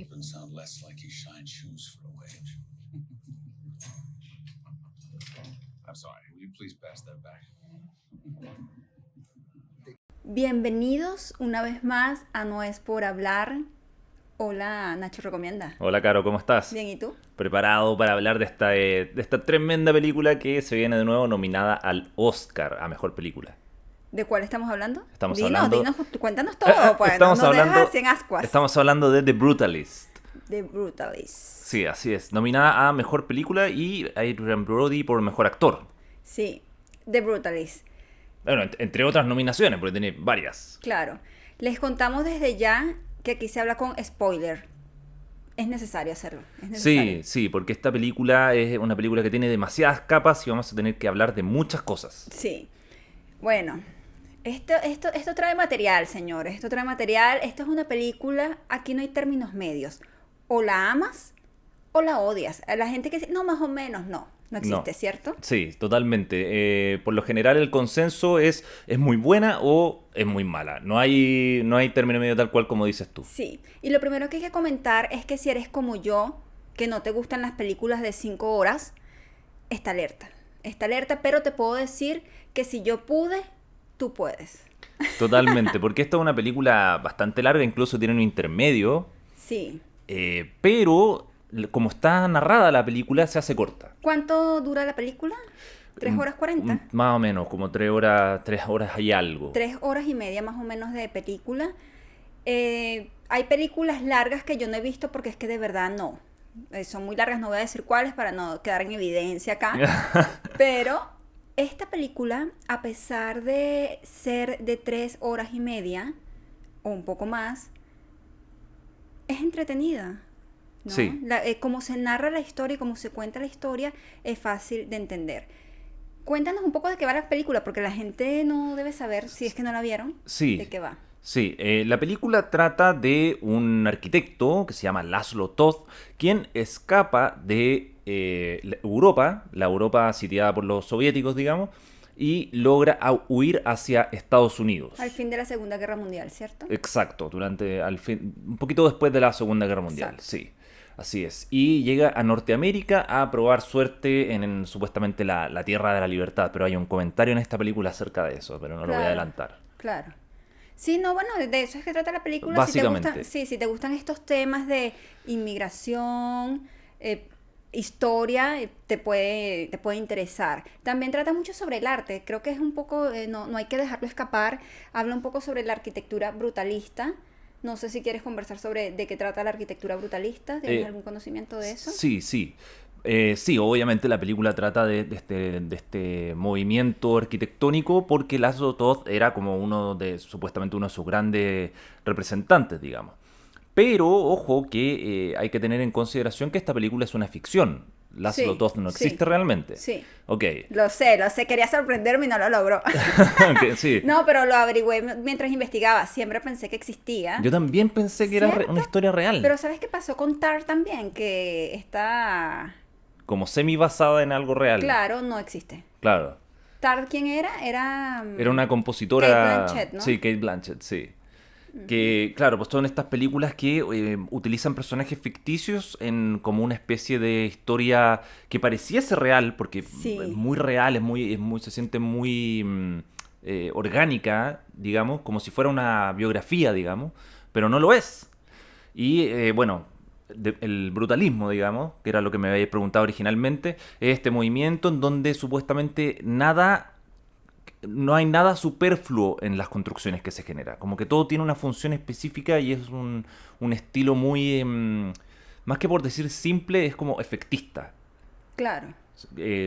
Doesn't sound less like he shines shoes for a wage. I'm sorry, will you please pass that back? Bienvenidos una vez más a No es por hablar. Hola, Nacho Recomienda. Hola, Caro, ¿cómo estás? Bien, ¿y tú? Preparado para hablar de esta tremenda película que se viene de nuevo nominada al Oscar a Mejor Película. ¿De cuál estamos hablando? Estamos hablando... Cuéntanos todo, pues. Estamos no nos hablando, dejas así en ascuas. Estamos hablando de The Brutalist. The Brutalist. Sí, así es. Nominada a Mejor Película y Adrien Brody por Mejor Actor. Sí, The Brutalist. Bueno, entre otras nominaciones, porque tiene varias. Claro. Les contamos desde ya que aquí se habla con spoiler. Es necesario hacerlo. Es necesario. Sí, porque esta película es una película que tiene demasiadas capas y vamos a tener que hablar de muchas cosas. Sí. Bueno, esto trae material, señores. Esto trae material. Esto es una película, aquí no hay términos medios. O la amas o la odias. A la gente que dice, no, más o menos, no existe, No. ¿cierto? Sí, totalmente. Por lo general el consenso es muy buena o es muy mala. No hay término medio tal cual como dices tú. Sí. Y lo primero que hay que comentar es que si eres como yo, que no te gustan las películas de 5 horas, está alerta. Está alerta, pero te puedo decir que si yo pude, tú puedes. Totalmente, porque esta es una película bastante larga, incluso tiene un intermedio, Sí. pero como está narrada la película se hace corta. ¿Cuánto dura la película? ¿3 horas 40? Más o menos, como 3 horas y algo. 3 horas y media más o menos de película. Hay películas largas que yo no he visto porque es que de verdad no. Son muy largas, no voy a decir cuáles para no quedar en evidencia acá. Pero esta película, a pesar de ser de 3 horas y media o un poco más, es entretenida, ¿no? Sí. Como se narra la historia y como se cuenta la historia, es fácil de entender. Cuéntanos un poco de qué va la película, porque la gente no debe saber, si es que no la vieron, Sí. de qué va. Sí, la película trata de un arquitecto que se llama Laszlo Toth, quien escapa de la Europa sitiada por los soviéticos, digamos, y logra huir hacia Estados Unidos. Al fin de la Segunda Guerra Mundial, ¿cierto? Exacto, un poquito después de la Segunda Guerra Mundial, Exacto. sí. Así es. Y llega a Norteamérica a probar suerte en supuestamente la Tierra de la Libertad. Pero hay un comentario en esta película acerca de eso, pero no lo voy a adelantar. Claro. Sí, no, bueno, de eso es que trata la película. Básicamente. Si te gustan estos temas de inmigración, historia, te puede interesar. También trata mucho sobre el arte. Creo que es un poco, no hay que dejarlo escapar. Habla un poco sobre la arquitectura brutalista. No sé si quieres conversar sobre de qué trata la arquitectura brutalista. ¿Tienes algún conocimiento de eso? Sí. Sí, obviamente la película trata de este movimiento arquitectónico porque Laszlo Toth era como supuestamente uno de sus grandes representantes, digamos. Pero, ojo, que hay que tener en consideración que esta película es una ficción. Laszlo Toth no existe realmente. Sí. Ok. Lo sé. Quería sorprenderme y no lo logró. Okay, sí. No, pero lo averigüé mientras investigaba. Siempre pensé que existía. Yo también pensé que era ¿Cierto? una historia real. Pero ¿sabes qué pasó con Tar también? Que está... Como semi basada en algo real. Claro, no existe. Claro. Tar, ¿quién era? Era una compositora... Kate Blanchett, ¿no? Sí, Kate Blanchett, sí. Que, claro, pues son estas películas que utilizan personajes ficticios en como una especie de historia que pareciese real, porque Sí. es muy real, se siente muy orgánica, digamos, como si fuera una biografía, digamos, pero no lo es. Y, bueno, el brutalismo, digamos, que era lo que me habéis preguntado originalmente, es este movimiento en donde supuestamente no hay nada superfluo en las construcciones que se genera. Como que todo tiene una función específica y es un estilo muy, más que por decir simple, es como efectista. Claro.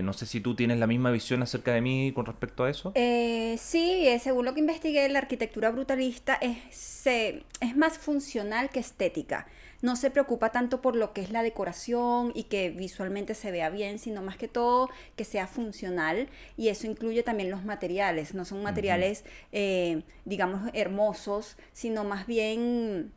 No sé si tú tienes la misma visión acerca de mí con respecto a eso. Sí, según lo que investigué, la arquitectura brutalista es más funcional que estética. No se preocupa tanto por lo que es la decoración y que visualmente se vea bien, sino más que todo que sea funcional, y eso incluye también los materiales. No son materiales, digamos, hermosos, sino más bien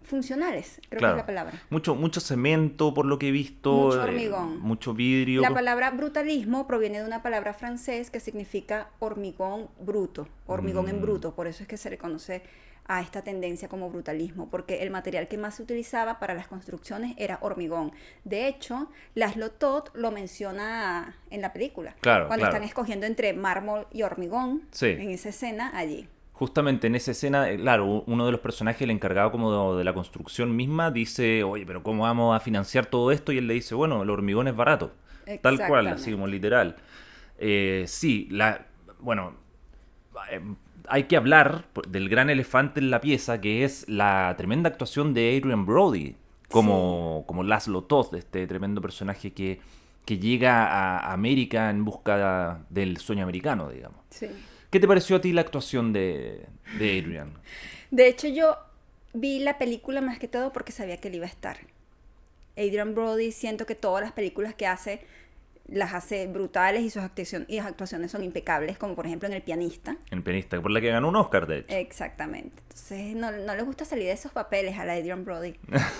funcionales, creo que es la palabra. Mucho cemento, por lo que he visto. Mucho hormigón. Mucho vidrio. La palabra brutalismo proviene de una palabra francés que significa hormigón bruto, hormigón en bruto, por eso es que se le conoce a esta tendencia como brutalismo, porque el material que más se utilizaba para las construcciones era hormigón. De hecho, Laszlo Todd lo menciona en la película, Claro, cuando claro. están escogiendo entre mármol y hormigón, Sí. en esa escena allí. Justamente en esa escena, claro, uno de los personajes, el encargado como de la construcción misma, dice, oye, pero ¿cómo vamos a financiar todo esto? Y él le dice, bueno, el hormigón es barato. Tal cual, así como Exactamente. literal. Sí, bueno, hay que hablar del gran elefante en la pieza, que es la tremenda actuación de Adrian Brody como Laszlo Todd, este tremendo personaje que llega a América en busca del sueño americano, digamos. Sí. ¿Qué te pareció a ti la actuación de Adrian? De hecho, yo vi la película más que todo porque sabía que él iba a estar. Adrian Brody, siento que todas las películas que hace las hace brutales y sus actuaciones son impecables, como por ejemplo en El pianista. En Pianista, por la que ganó un Oscar, de hecho. Exactamente. Entonces, no le gusta salir de esos papeles a la Adrian Brody.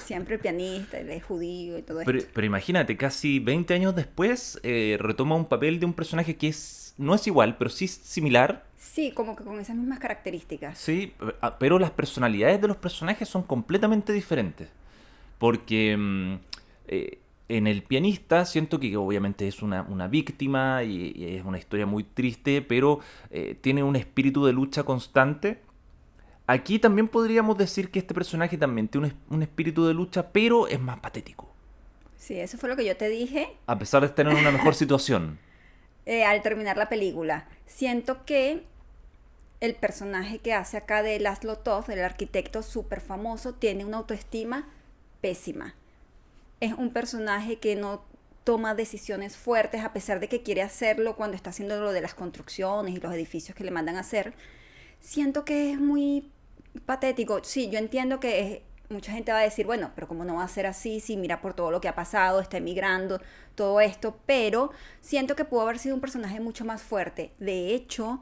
Siempre el pianista, el judío y todo Pero, esto. pero imagínate, casi 20 años después, retoma un papel de un personaje que no es igual, pero sí similar. Sí, como que con esas mismas características. Sí, pero las personalidades de los personajes son completamente diferentes. Porque en El pianista siento que obviamente es una víctima y es una historia muy triste, pero tiene un espíritu de lucha constante. Aquí también podríamos decir que este personaje también tiene un espíritu de lucha, pero es más patético. Sí, eso fue lo que yo te dije A pesar de estar en una mejor situación. al terminar la película. Siento que el personaje que hace acá de Laszlo Toth, el arquitecto súper famoso, tiene una autoestima pésima. Es un personaje que no toma decisiones fuertes a pesar de que quiere hacerlo cuando está haciendo lo de las construcciones y los edificios que le mandan a hacer. Siento que es muy patético. Sí, yo entiendo que mucha gente va a decir, bueno, pero ¿cómo no va a ser así? Si mira por todo lo que ha pasado, está emigrando, todo esto, pero siento que pudo haber sido un personaje mucho más fuerte. De hecho,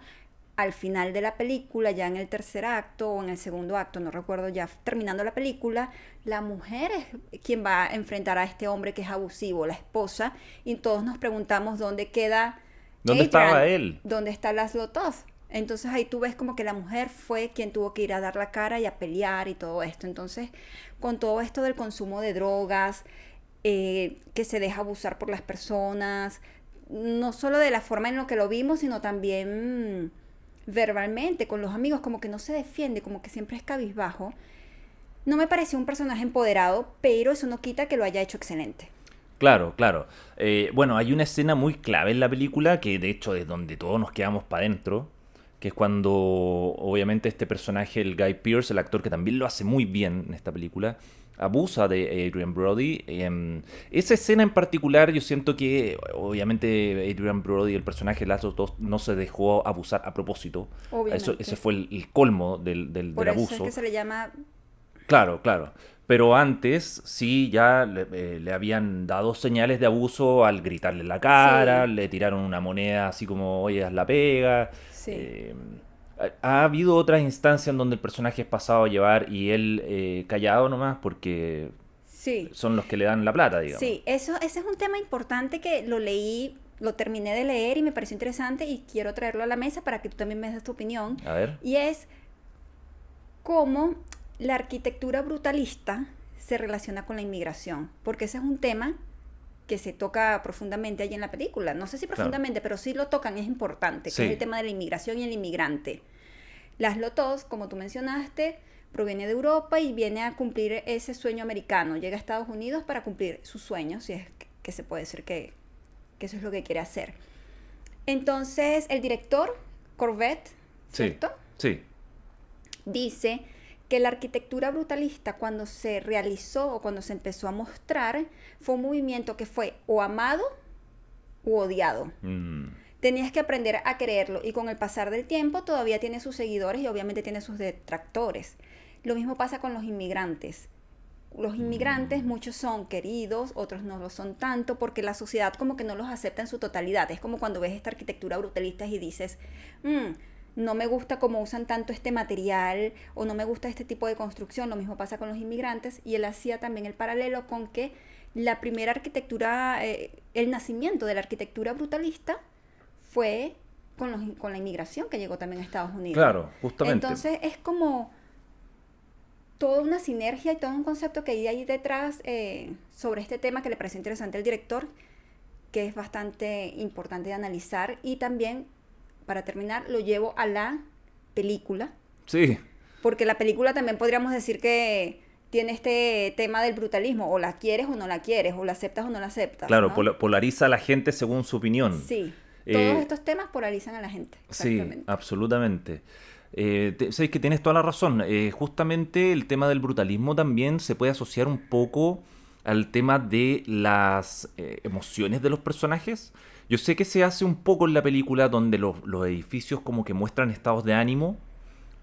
al final de la película, ya en el tercer acto o en el segundo acto, no recuerdo, ya terminando la película, la mujer es quien va a enfrentar a este hombre que es abusivo, la esposa, y todos nos preguntamos dónde queda ¿Dónde estaba Adrian, él? dónde está Laszlo Toth. Entonces ahí tú ves como que la mujer fue quien tuvo que ir a dar la cara y a pelear y todo esto. Entonces, con todo esto del consumo de drogas, que se deja abusar por las personas, no solo de la forma en lo que lo vimos, sino también verbalmente, con los amigos, como que no se defiende, como que siempre es cabizbajo. No me pareció un personaje empoderado, pero eso no quita que lo haya hecho excelente. Claro, claro. Bueno, hay una escena muy clave en la película que de hecho es donde todos nos quedamos para adentro, que es cuando obviamente este personaje, el Guy Pearce, el actor que también lo hace muy bien en esta película, abusa de Adrian Brody. Esa escena en particular yo siento que obviamente Adrian Brody, el personaje Laszlo Toth, no se dejó abusar a propósito. Obviamente. Ese fue el colmo del Por eso abuso. es que se le llama... Claro, claro. Pero antes sí ya le habían dado señales de abuso al gritarle en la cara, Sí, le tiraron una moneda así como, oye, haz la pega. sí, Eh, ha habido otras instancias en donde el personaje es pasado a llevar y él callado nomás porque sí. son los que le dan la plata, digamos. Sí, ese es un tema importante que lo leí, lo terminé de leer y me pareció interesante y quiero traerlo a la mesa para que tú también me des tu opinión. A ver. Y es cómo la arquitectura brutalista se relaciona con la inmigración, porque ese es un tema que se toca profundamente allí en la película. No sé si Claro. profundamente, pero sí lo tocan, es importante, que Sí. es el tema de la inmigración y el inmigrante. Laszlo Toth, como tú mencionaste, proviene de Europa y viene a cumplir ese sueño americano. Llega a Estados Unidos para cumplir sus sueños, si es que se puede decir que eso es lo que quiere hacer. Entonces, el director, Corbett, Sí, ¿cierto? sí. Dice que la arquitectura brutalista cuando se realizó o cuando se empezó a mostrar fue un movimiento que fue o amado u odiado. Mm, Tenías que aprender a creerlo y con el pasar del tiempo todavía tiene sus seguidores y obviamente tiene sus detractores. Lo mismo pasa con los inmigrantes. Los inmigrantes, muchos son queridos, otros no lo son tanto, porque la sociedad como que no los acepta en su totalidad. Es como cuando ves esta arquitectura brutalista y dices, no me gusta cómo usan tanto este material o no me gusta este tipo de construcción. Lo mismo pasa con los inmigrantes y él hacía también el paralelo con que la primera arquitectura, el nacimiento de la arquitectura brutalista fue con la inmigración que llegó también a Estados Unidos. claro, justamente. Entonces es como toda una sinergia y todo un concepto que hay ahí detrás sobre este tema que le pareció interesante al director, que es bastante importante de analizar. Y también, para terminar, lo llevo a la película, Sí, porque la película también podríamos decir que tiene este tema del brutalismo, o la quieres o no la quieres, o la aceptas o no la aceptas, claro, ¿no? polariza a la gente según su opinión. Sí, Eh, todos estos temas polarizan a la gente, Sí, exactamente. absolutamente. Sabes que tienes toda la razón. Justamente el tema del brutalismo también se puede asociar un poco al tema de las emociones de los personajes. Yo sé que se hace un poco en la película donde los edificios como que muestran estados de ánimo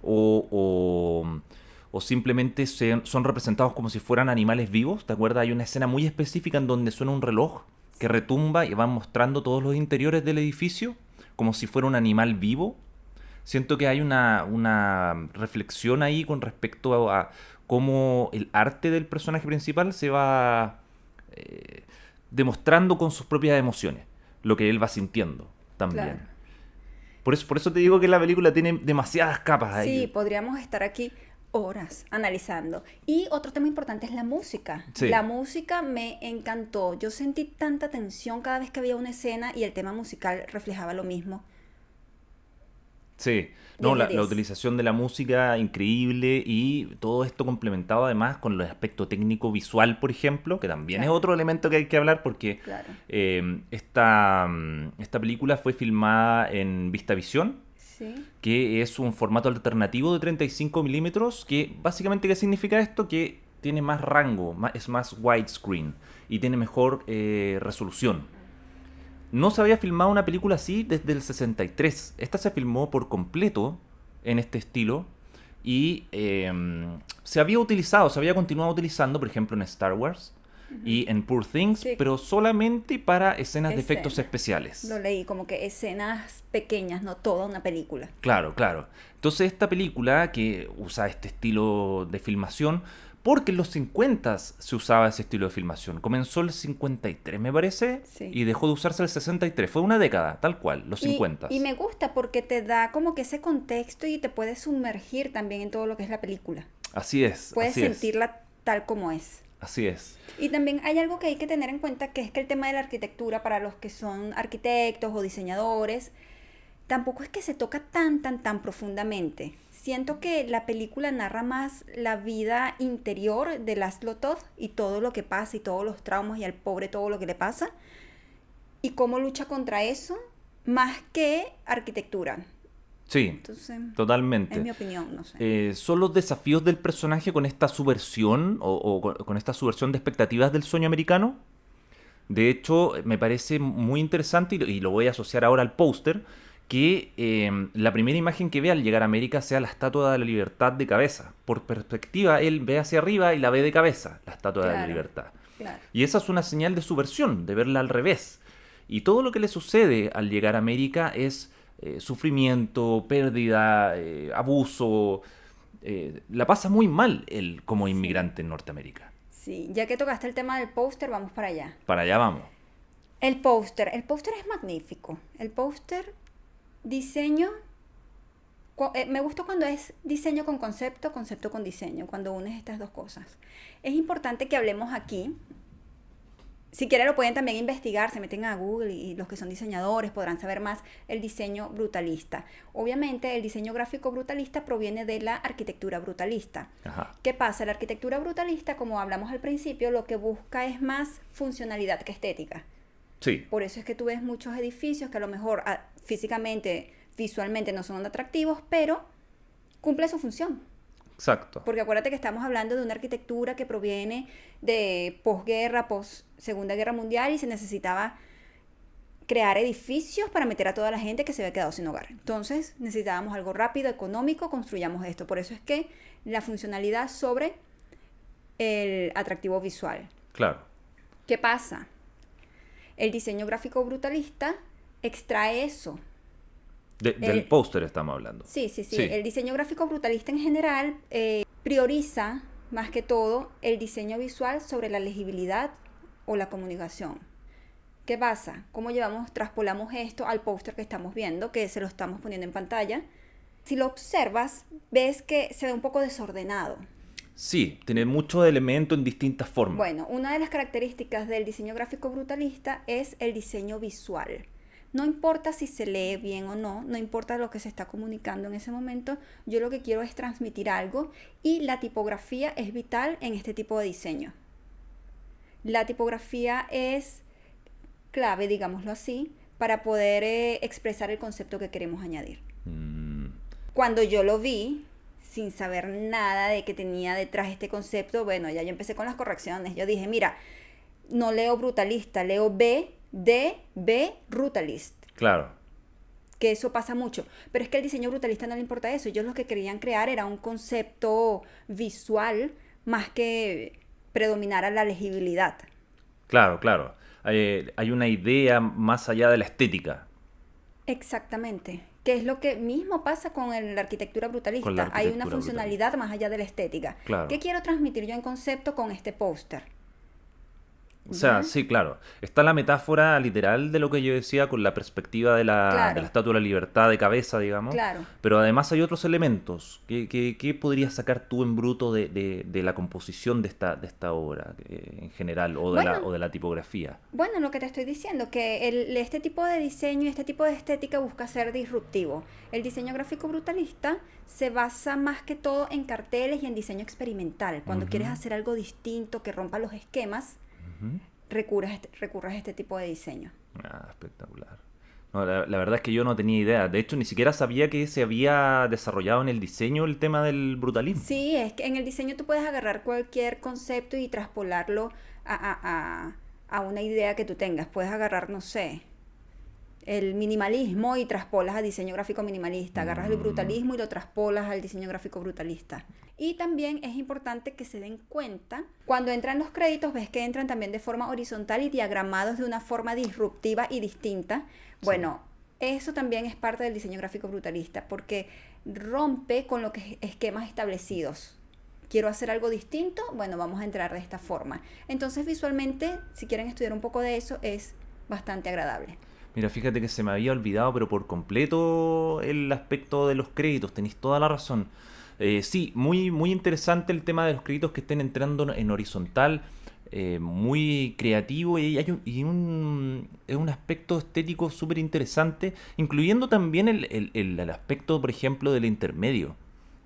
o, o- o simplemente son representados como si fueran animales vivos. ¿Te acuerdas? Hay una escena muy específica en donde suena un reloj que retumba y van mostrando todos los interiores del edificio como si fuera un animal vivo. Siento que hay una reflexión ahí con respecto a cómo el arte del personaje principal se va eh, demostrando con sus propias emociones, lo que él va sintiendo también. Claro. Por eso te digo que la película tiene demasiadas capas ahí. Sí, podríamos estar aquí horas analizando. Y otro tema importante es la música. Sí. La música me encantó. Yo sentí tanta tensión cada vez que había una escena y el tema musical reflejaba lo mismo. Sí, 10 no, de la 10. utilización de la música increíble y todo esto complementado además con el aspecto técnico visual, por ejemplo, que también Claro. es otro elemento que hay que hablar porque Claro. esta película fue filmada en VistaVision, Sí. que es un formato alternativo de 35 milímetros, que básicamente ¿qué significa esto? Que tiene más rango, es más widescreen y tiene mejor resolución. No se había filmado una película así desde el 63. Esta se filmó por completo en este estilo y se había utilizado, se había continuado utilizando, por ejemplo, en Star Wars y en Poor Things, Sí. pero solamente para escenas de efectos Escena. especiales. Lo leí como que escenas pequeñas, no toda una película. Claro, claro. Entonces esta película que usa este estilo de filmación, porque en los 50 se usaba ese estilo de filmación. Comenzó el 53, me parece, Sí. y dejó de usarse el 63. Fue una década, tal cual, los 50. Y me gusta porque te da como que ese contexto y te puedes sumergir también en todo lo que es la película. Así es, Puedes así es, sentirla tal como es. así es. Y también hay algo que hay que tener en cuenta, que es que el tema de la arquitectura para los que son arquitectos o diseñadores, tampoco es que se toca tan profundamente. Siento que la película narra más la vida interior de Laszlo Todd y todo lo que pasa y todos los traumas y al pobre todo lo que le pasa y cómo lucha contra eso, más que arquitectura. Sí, Entonces, totalmente. es mi opinión, no sé. Son los desafíos del personaje con esta subversión o con esta subversión de expectativas del sueño americano. De hecho, me parece muy interesante y lo voy a asociar ahora al póster, que la primera imagen que ve al llegar a América sea la Estatua de la Libertad de cabeza. Por perspectiva, él ve hacia arriba y la ve de cabeza, la Estatua de la Claro. Libertad. Claro. Y esa es una señal de subversión, de verla al revés. Y todo lo que le sucede al llegar a América es sufrimiento, pérdida, abuso. La pasa muy mal él como inmigrante en Norteamérica. Sí, ya que tocaste el tema del póster, vamos para allá. Para allá vamos. El póster es magnífico. El póster, diseño, me gusta cuando es diseño con concepto, concepto con diseño, cuando unes estas dos cosas. Es importante que hablemos aquí. Si quieren lo pueden también investigar, se meten a Google y los que son diseñadores podrán saber más el diseño brutalista. Obviamente el diseño gráfico brutalista proviene de la arquitectura brutalista. Ajá. ¿Qué pasa? La arquitectura brutalista, como hablamos al principio, lo que busca es más funcionalidad que estética. Sí, Por eso es que tú ves muchos edificios que a lo mejor físicamente, visualmente no son atractivos, pero cumple su función. exacto. Porque acuérdate que estamos hablando de una arquitectura que proviene de posguerra, post Segunda Guerra Mundial y se necesitaba crear edificios para meter a toda la gente que se había quedado sin hogar. Entonces necesitábamos algo rápido, económico, construyamos esto. Por eso es que la funcionalidad sobre el atractivo visual. Claro. ¿Qué pasa? El diseño gráfico brutalista extrae eso. Del póster estamos hablando. Sí. Sí. El diseño gráfico brutalista en general prioriza más que todo el diseño visual sobre la legibilidad o la comunicación. ¿Qué pasa? ¿Cómo traspolamos esto al póster que estamos viendo, que se lo estamos poniendo en pantalla? Si lo observas, ves que se ve un poco desordenado. Sí, tiene muchos elementos en distintas formas. Bueno, una de las características del diseño gráfico brutalista es el diseño visual. No importa si se lee bien o no, no importa lo que se está comunicando en ese momento, yo lo que quiero es transmitir algo y la tipografía es vital en este tipo de diseño. La tipografía es clave, digámoslo así, para poder expresar el concepto que queremos añadir. Cuando yo lo vi, sin saber nada de que tenía detrás este concepto, bueno, ya yo empecé con las correcciones. Yo dije, mira, no leo brutalista, leo B, brutalist. Claro. Que eso pasa mucho. Pero es que el diseño brutalista no le importa eso. Ellos lo que querían crear era un concepto visual más que predominar a la legibilidad. Claro, claro. Hay una idea más allá de la estética. Exactamente. Que es lo que mismo pasa con la arquitectura brutalista. Con la Hay una arquitectura funcionalidad más allá de la estética. Claro. ¿Qué quiero transmitir yo en concepto con este póster? O sea, ¿Ya? sí, claro. Está la metáfora literal de lo que yo decía con la perspectiva de la Claro. Estatua de la Libertad de cabeza, digamos. Claro. Pero además hay otros elementos. ¿Qué podrías sacar tú en bruto de la composición de esta obra en general o de la tipografía? Bueno, lo que te estoy diciendo, que este tipo de diseño y este tipo de estética busca ser disruptivo. El diseño gráfico brutalista se basa más que todo en carteles y en diseño experimental. Cuando quieres hacer algo distinto que rompa los esquemas, recurras a este tipo de diseño. Ah, espectacular. No, la verdad es que yo no tenía idea. De hecho, ni siquiera sabía que se había desarrollado en el diseño el tema del brutalismo. Sí, es que en el diseño tú puedes agarrar cualquier concepto y traspolarlo a una idea que tú tengas. Puedes agarrar, no sé, el minimalismo y traspolas a diseño gráfico minimalista. Agarras el brutalismo y lo traspolas al diseño gráfico brutalista. Y también es importante que se den cuenta, cuando entran los créditos, ves que entran también de forma horizontal y diagramados de una forma disruptiva y distinta. Bueno, eso también es parte del diseño gráfico brutalista, porque rompe con lo que esquemas establecidos. Quiero hacer algo distinto, bueno, vamos a entrar de esta forma. Entonces, visualmente, si quieren estudiar un poco de eso, es bastante agradable. Mira, fíjate que se me había olvidado, pero por completo el aspecto de los créditos. Tenéis toda la razón. Sí, muy, muy interesante el tema de los créditos que estén entrando en horizontal. Muy creativo y es un aspecto estético súper interesante, incluyendo también el aspecto, por ejemplo, del intermedio.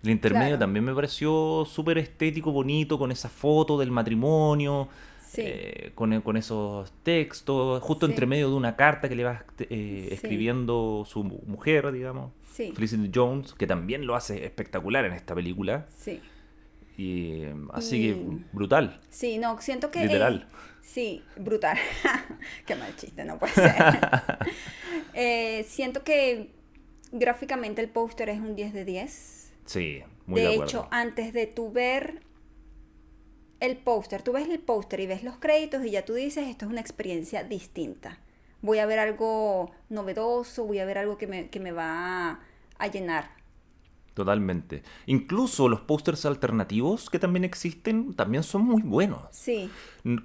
El intermedio Claro. también me pareció súper estético, bonito, con esa foto del matrimonio, Sí. con esos textos, justo Sí. entre medio de una carta que le va escribiendo su mujer, digamos. Sí. Felicity Jones, que también lo hace espectacular en esta película. Sí. Y así que Y- brutal. Sí, no, siento que... Literal. sí, brutal. Qué mal chiste, no puede ser. Siento que gráficamente el póster es un 10 de 10. Sí, muy De de hecho, acuerdo. antes de tú ver el póster, tú ves el póster y ves los créditos y ya tú dices, esto es una experiencia distinta. Voy a ver algo novedoso, voy a ver algo que me va a llenar. Totalmente. Incluso los pósters alternativos que también existen también son muy buenos. Sí,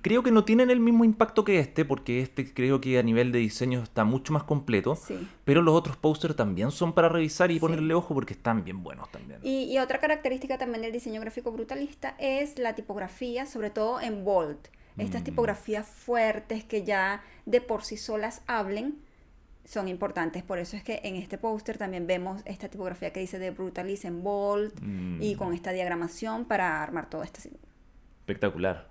Creo que no tienen el mismo impacto que este, porque este creo que a nivel de diseño está mucho más completo. sí. Pero los otros pósters también son para revisar y Sí. ponerle ojo porque están bien buenos también. Y otra característica también del diseño gráfico brutalista es la tipografía, sobre todo en bold. Estas tipografías fuertes que ya de por sí solas hablen son importantes. Por eso es que en este póster también vemos esta tipografía que dice de Brutalist en bold y con esta diagramación para armar todo esto. Espectacular.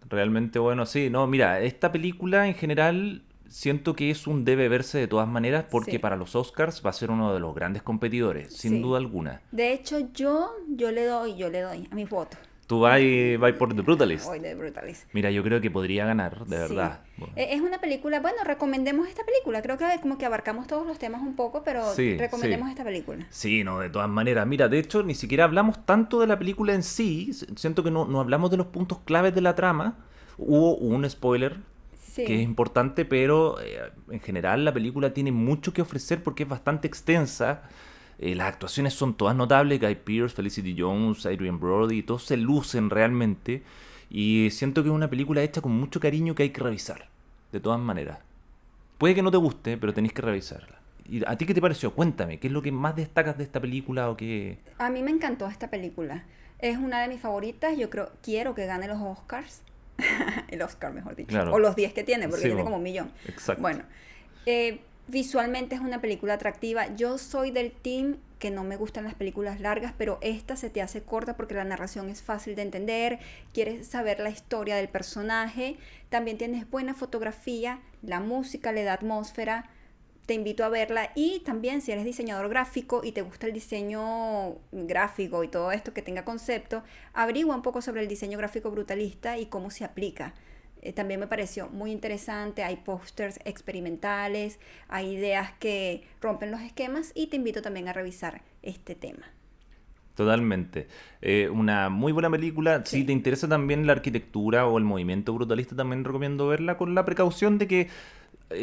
Realmente bueno, sí. No, mira, esta película en general siento que es un debe verse de todas maneras porque Sí. para los Oscars va a ser uno de los grandes competidores, sin Sí. duda alguna. De hecho, yo le doy a mi voto. Tú vas por The Brutalist. Voy de Brutalist. Mira, yo creo que podría ganar, de Sí. verdad. Bueno, Es una película, bueno, recomendemos esta película. Creo que como que abarcamos todos los temas un poco, pero Sí, recomendemos sí. esta película. Sí, no, de todas maneras. Mira, de hecho, ni siquiera hablamos tanto de la película en sí. Siento que no hablamos de los puntos claves de la trama. Hubo un spoiler Sí. que es importante, pero en general la película tiene mucho que ofrecer porque es bastante extensa. Las actuaciones son todas notables. Guy Pearce, Felicity Jones, Adrien Brody, todos se lucen realmente. Y siento que es una película hecha con mucho cariño que hay que revisar. De todas maneras. Puede que no te guste, pero tenéis que revisarla. ¿Y a ti qué te pareció? Cuéntame, ¿qué es lo que más destacas de esta película o qué? A mí me encantó esta película. Es una de mis favoritas. Quiero que gane los Oscars. El Oscar, mejor dicho. Claro. O los 10 que tiene, porque Sí, tiene bo. como 1.000.000. Exacto. Bueno, visualmente es una película atractiva. Yo soy del team que no me gustan las películas largas, pero esta se te hace corta porque la narración es fácil de entender, quieres saber la historia del personaje, también tienes buena fotografía, la música le da atmósfera, te invito a verla. Y también si eres diseñador gráfico y te gusta el diseño gráfico y todo esto que tenga concepto, averigua un poco sobre el diseño gráfico brutalista y cómo se aplica. También me pareció muy interesante, hay pósters experimentales, hay ideas que rompen los esquemas y te invito también a revisar este tema. Totalmente. Una muy buena película. Sí. Si te interesa también la arquitectura o el movimiento brutalista, también recomiendo verla con la precaución de que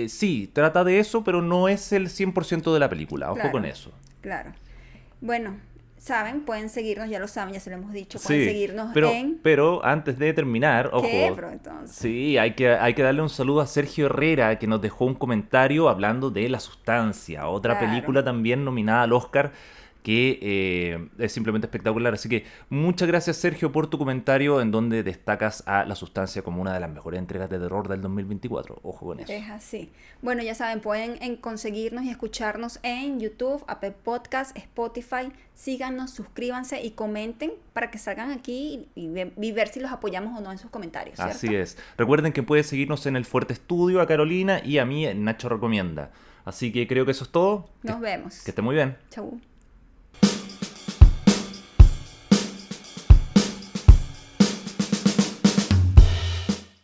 sí, trata de eso, pero no es el 100% de la película. Ojo Claro, con eso. Claro. Bueno, saben, pueden seguirnos, ya lo saben, ya se lo hemos dicho, pueden Sí, seguirnos pero, en... pero antes de terminar, ojo, ¿Qué, bro? Entonces, sí, hay que darle un saludo a Sergio Herrera, que nos dejó un comentario hablando de La Sustancia, otra Claro. película también nominada al Oscar, que es simplemente espectacular. Así que muchas gracias, Sergio, por tu comentario en donde destacas a La Sustancia como una de las mejores entregas de terror del 2024. Ojo con eso. es así. Bueno, ya saben, pueden conseguirnos y escucharnos en YouTube, Apple Podcast, Spotify. Síganos, suscríbanse y comenten para que salgan aquí y ver si los apoyamos o no en sus comentarios, ¿cierto? Así es. Recuerden que pueden seguirnos en El Fuerte Estudio, a Carolina, y a mí en Nacho Recomienda. Así que creo que eso es todo. Nos vemos. Que esté muy bien. Chau.